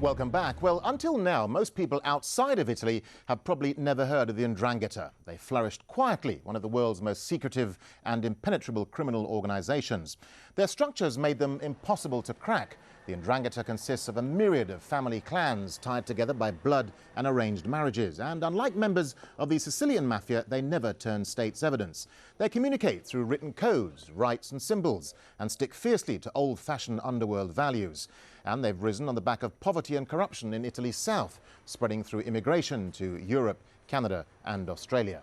Welcome back. Well, until now, most people outside of Italy have probably never heard of the Ndrangheta. They flourished quietly, one of the world's most secretive and impenetrable criminal organizations. Their structures made them impossible to crack. The Ndrangheta consists of a myriad of family clans tied together by blood and arranged marriages. And unlike members of the Sicilian Mafia, they never turn state's evidence. They communicate through written codes, rites and symbols, and stick fiercely to old-fashioned underworld values. And they've risen on the back of poverty and corruption in Italy's south, spreading through immigration to Europe, Canada and Australia.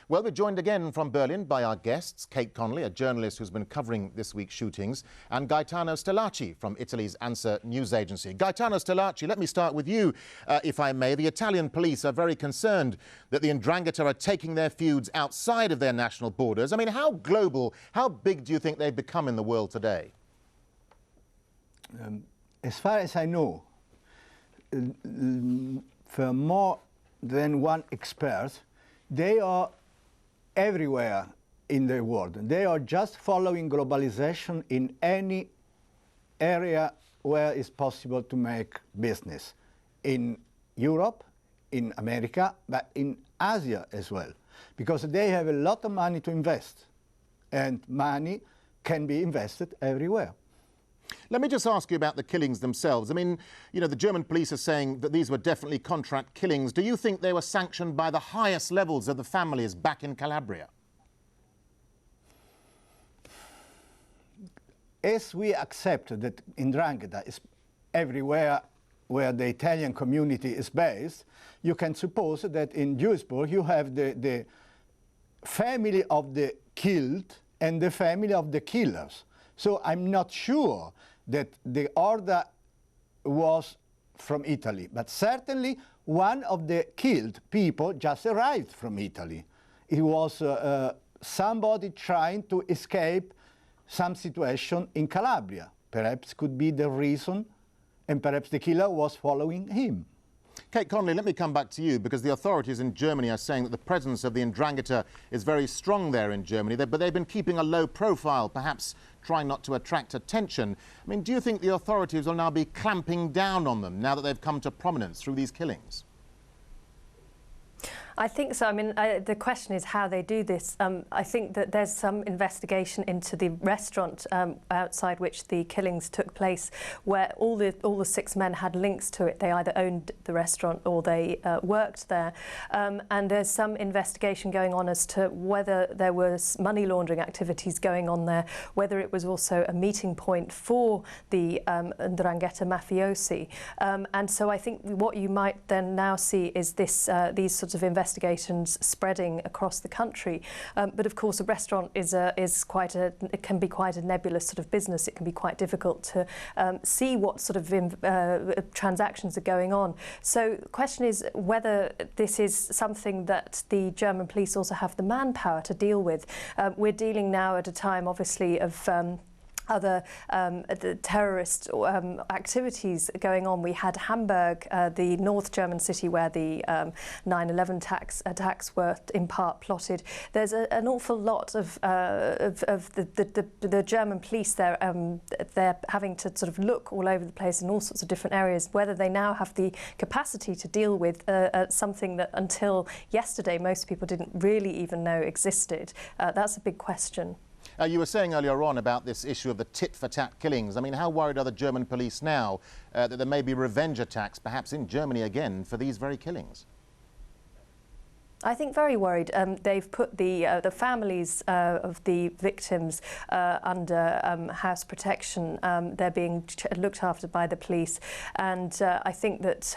Well, we're joined again from Berlin by our guests, Kate Connolly, a journalist who's been covering this week's shootings, and Gaetano Stellacci from Italy's ANSA news agency. Gaetano Stellacci, let me start with you, if I may. The Italian police are very concerned that the Ndrangheta are taking their feuds outside of their national borders. I mean, how global, how big do you think they've become in the world today? As far as I know, for more than one expert, they are everywhere in the world. They are just following globalization in any area where it's possible to make business. In Europe, in America, but in Asia as well, because they have a lot of money to invest, and money can be invested everywhere. Let me just ask you about the killings themselves. I mean, you know, the German police are saying that these were definitely contract killings. Do you think they were sanctioned by the highest levels of the families back in Calabria? As we accept that Ndrangheta is everywhere where the Italian community is based, you can suppose that in Duisburg you have the family of the killed and the family of the killers. So I'm not sure that the order was from Italy, but certainly one of the killed people just arrived from Italy. It was somebody trying to escape some situation in Calabria. Perhaps could be the reason, and perhaps the killer was following him. Kate Connolly, let me come back to you, because the authorities in Germany are saying that the presence of the Ndrangheta is very strong there in Germany, but they've been keeping a low profile, perhaps trying not to attract attention. I mean, do you think the authorities will now be clamping down on them now that they've come to prominence through these killings? I think so. I mean, the question is how they do this. I think that there's some investigation into the restaurant outside which the killings took place, where all the 6 men had links to it. They either owned the restaurant or they worked there. And there's some investigation going on as to whether there was money laundering activities going on there, whether it was also a meeting point for the Ndrangheta mafiosi. And so I think what you might then now see is this these sorts of investigations spreading across the country, but of course a restaurant it can be quite a nebulous sort of business. It can be quite difficult to see what sort of transactions are going on. So the question is whether this is something that the German police also have the manpower to deal with. We're dealing now at a time, obviously, of other the terrorist activities going on. We had Hamburg, the North German city where the 9/11 attacks were in part plotted. There's an awful lot of the German police there. They're having to sort of look all over the place in all sorts of different areas, whether they now have the capacity to deal with something that until yesterday most people didn't really even know existed. That's a big question. You were saying earlier on about this issue of the tit-for-tat killings. I mean, how worried are the German police now that there may be revenge attacks, perhaps in Germany again, for these very killings? I think very worried. They've put the families of the victims under house protection. They're being looked after by the police, and I think that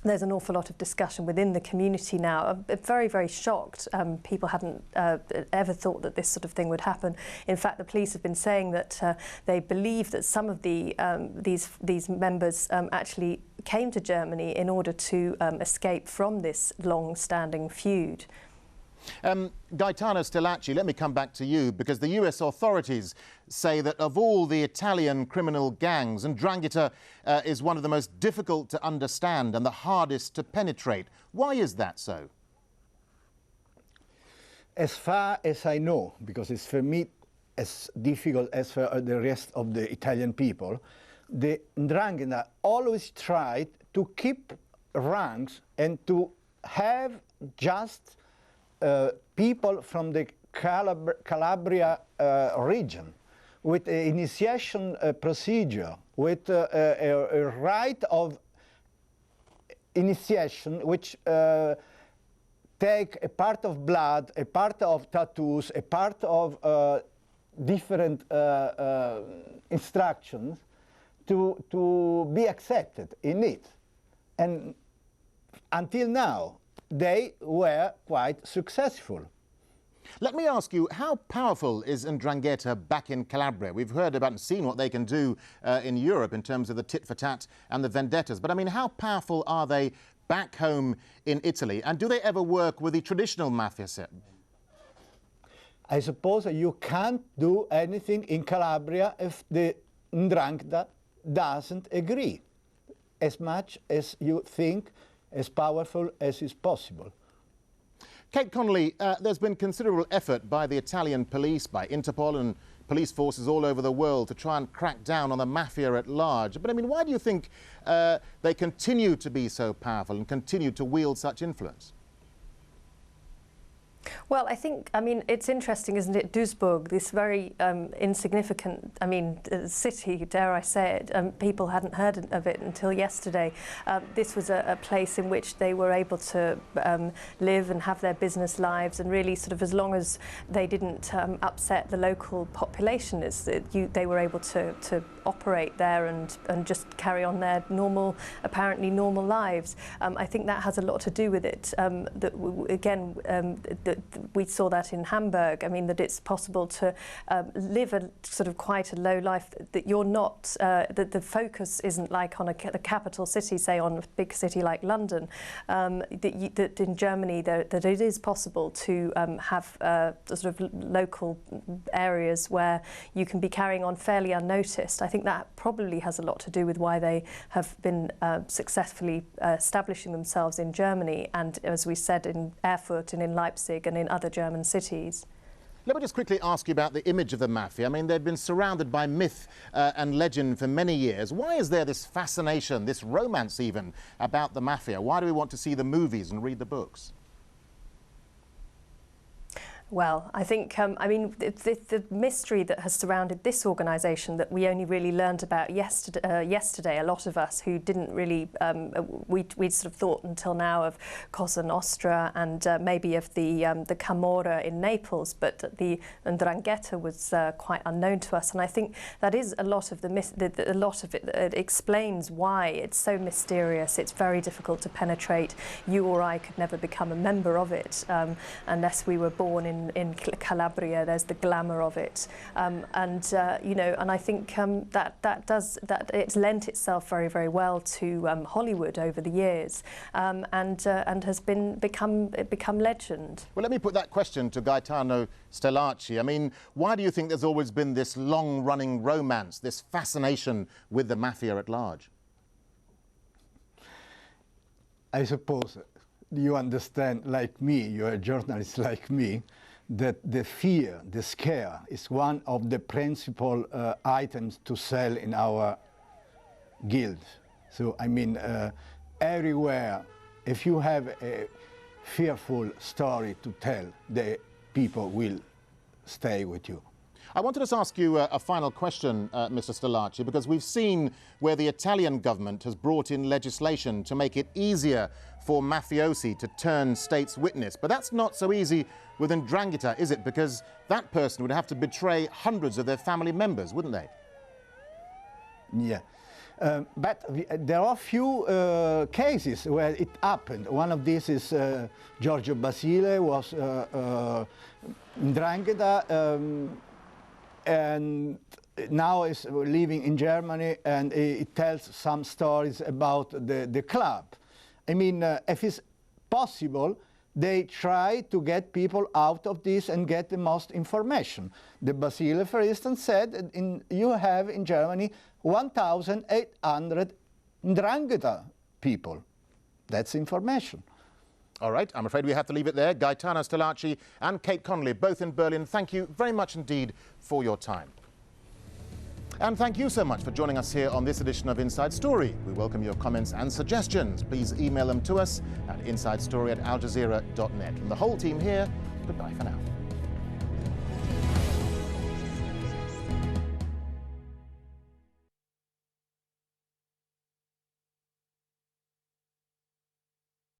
there's an awful lot of discussion within the community now. I'm very, very shocked. People hadn't ever thought that this sort of thing would happen. In fact, the police have been saying that they believe that some of these members actually came to Germany in order to escape from this long-standing feud. Gaetano Stellacci, let me come back to you, because the US authorities say that of all the Italian criminal gangs, Ndrangheta is one of the most difficult to understand and the hardest to penetrate. Why is that so? As far as I know, because it's for me as difficult as for the rest of the Italian people, the Ndrangheta always tried to keep ranks and to have just people from the Calabria region with an initiation procedure, with a right of initiation which take a part of blood, a part of tattoos, a part of different instructions to be accepted in it. And until now, they were quite successful. Let me ask you, how powerful is Ndrangheta back in Calabria? We've heard about and seen what they can do in Europe in terms of the tit-for-tat and the vendettas. But I mean, how powerful are they back home in Italy? And do they ever work with the traditional mafia set? I suppose you can't do anything in Calabria if the Ndrangheta doesn't agree, as much as you think, as powerful as is possible. Kate Connolly, there's been considerable effort by the Italian police, by Interpol and police forces all over the world to try and crack down on the mafia at large. But I mean, why do you think they continue to be so powerful and continue to wield such influence? Well, I think, I mean, it's interesting, isn't it, Duisburg, this very insignificant, I mean, city, dare I say it, people hadn't heard of it until yesterday. This was a place in which they were able to live and have their business lives, and really sort of as long as they didn't upset the local population, they were able to operate there and just carry on their normal, apparently normal lives. I think that has a lot to do with it. We saw that in Hamburg. I mean, that it's possible to live a sort of quite a low life, that you're not, that the focus isn't like on the capital city, say on a big city like London, that in Germany that it is possible to have sort of local areas where you can be carrying on fairly unnoticed. I think that probably has a lot to do with why they have been successfully establishing themselves in Germany, and as we said, in Erfurt and in Leipzig and in other German cities. Let me just quickly ask you about the image of the mafia. I mean, they've been surrounded by myth and legend for many years. Why is there this fascination, this romance even, about the mafia? Why do we want to see the movies and read the books? Well, I think, I mean, the mystery that has surrounded this organisation that we only really learned about yesterday, a lot of us who didn't really, we sort of thought until now of Cosa Nostra and maybe of the Camorra in Naples, but the Ndrangheta was quite unknown to us. And I think that is a lot of a lot of it explains why it's so mysterious. It's very difficult to penetrate. You or I could never become a member of it unless we were born in Calabria. There's the glamour of it, you know, and I think that it's lent itself very, very well to Hollywood over the years, and has become legend. Well, let me put that question to Gaetano Stellacci. I mean, why do you think there's always been this long-running romance, this fascination with the mafia at large? I suppose you understand, like me, you're a journalist like me, that the fear, the scare, is one of the principal items to sell in our guild. So, I mean, everywhere, if you have a fearful story to tell, the people will stay with you. I wanted to ask you a final question, Mr. Stellacci, because we've seen where the Italian government has brought in legislation to make it easier for mafiosi to turn state's witness. But that's not so easy with Ndrangheta, is it? Because that person would have to betray hundreds of their family members, wouldn't they? Yeah. But there are few cases where it happened. One of these is Giorgio Basile was Ndrangheta, and now is living in Germany, and he tells some stories about the club. I mean, if it's possible, they try to get people out of this and get the most information. The Basile, for instance, said you have in Germany 1,800 Ndrangheta people. That's information. All right, I'm afraid we have to leave it there. Gaetano Stellacci and Kate Connolly, both in Berlin, thank you very much indeed for your time. And thank you so much for joining us here on this edition of Inside Story. We welcome your comments and suggestions. Please email them to us at insidestory@aljazeera.net. From the whole team here, goodbye for now.